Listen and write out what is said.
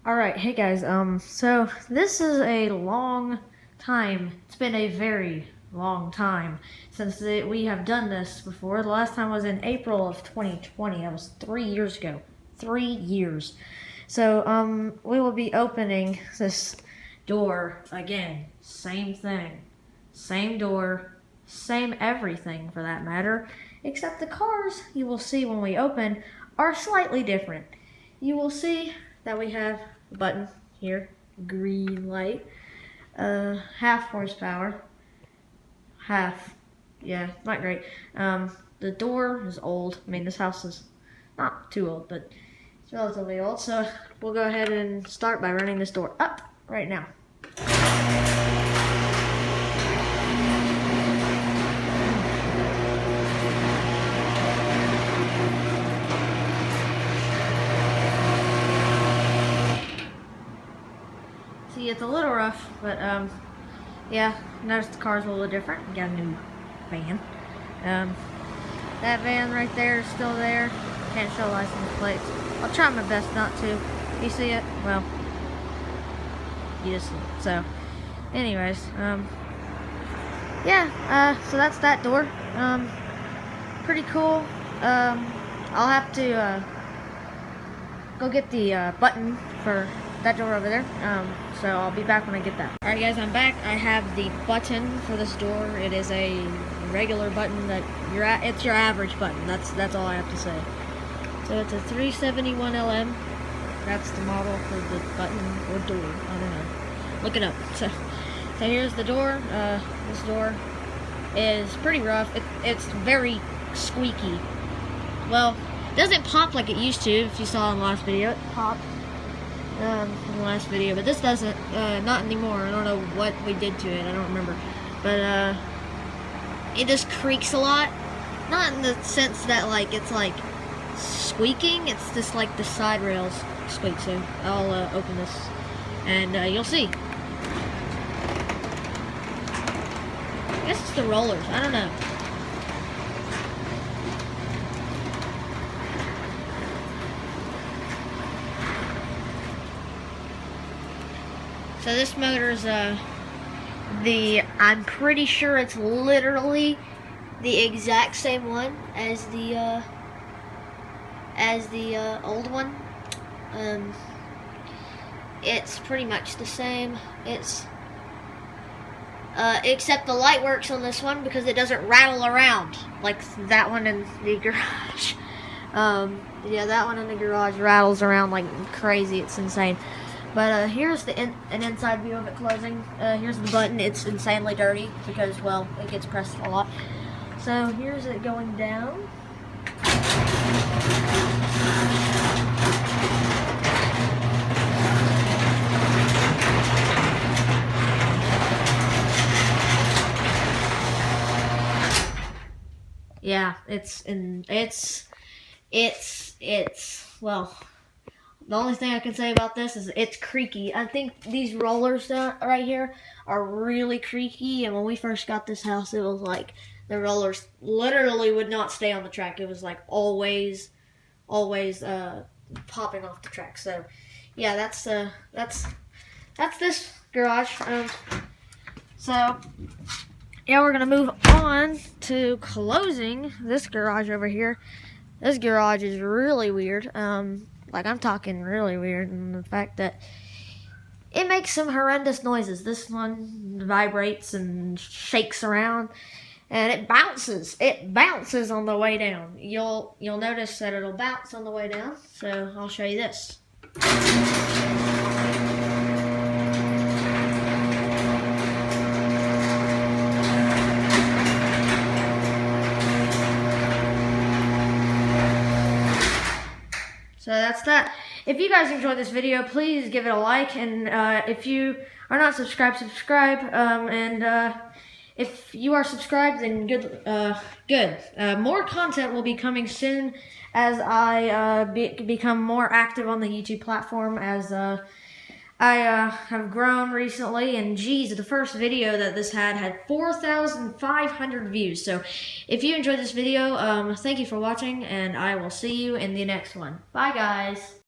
Alright, hey guys, so this is a long time. It's been a very long time since we have done this before. The last time was in April of 2020. That was 3 years ago. 3 years. So, we will be opening this door again. Same thing. Same door. Same everything for that matter. Except the cars you will see when we open are slightly different. You will see that we have a button here, green light, half horsepower, yeah, not great. The door is old. I mean, this house is not too old, but it's relatively old. So we'll go ahead and start by running this door up right now. See, it's a little rough, but yeah, notice the car's a little different. We got a new van. That van right there is still there. Can't show license plates. I'll try my best not to. You see it? Well, you just see it. So, anyways, yeah, so that's that door. Pretty cool. I'll have to go get the button for that door over there. So I'll be back when I get that. Alright guys, I'm back. I have the button for this door. It is a regular button that it's your average button. That's all I have to say. So it's a 371 LM. That's the model for the button or door. I don't know. Look it up. So here's the door. This door is pretty rough. It's very squeaky. Well, it doesn't pop like it used to. If you saw in the last video, it popped. In the last video, but this doesn't, not anymore. I don't know what we did to it, I don't remember, but it just creaks a lot, not in the sense that like it's like squeaking, it's just like the side rails squeak. So I'll open this and you'll see. I guess it's the rollers, I don't know. So this motor is I'm pretty sure it's literally the exact same one as the old one. It's pretty much the same. It's except the light works on this one because it doesn't rattle around like that one in the garage. Yeah, that one in the garage rattles around like crazy. It's insane. But here's an inside view of it closing. Here's the button. It's insanely dirty because, well, it gets pressed a lot. So here's it going down. Yeah, well, the only thing I can say about this is it's creaky. I think these rollers right here are really creaky, and when we first got this house, it was like the rollers literally would not stay on the track. It was like always popping off the track. So yeah, that's this garage. So yeah, we're gonna move on to closing this garage over here. This garage is really weird. Like, I'm talking really weird, and the fact that it makes some horrendous noises. This one vibrates and shakes around, and it bounces. It bounces on the way down. You'll notice that it'll bounce on the way down. So I'll show you this. So that's that. If you guys enjoyed this video, please give it a like, and if you are not subscribed, subscribe. And if you are subscribed, then good. More content will be coming soon as I become more active on the YouTube platform, as I have grown recently, and geez, the first video that this had 4,500 views. So if you enjoyed this video, thank you for watching, and I will see you in the next one. Bye, guys.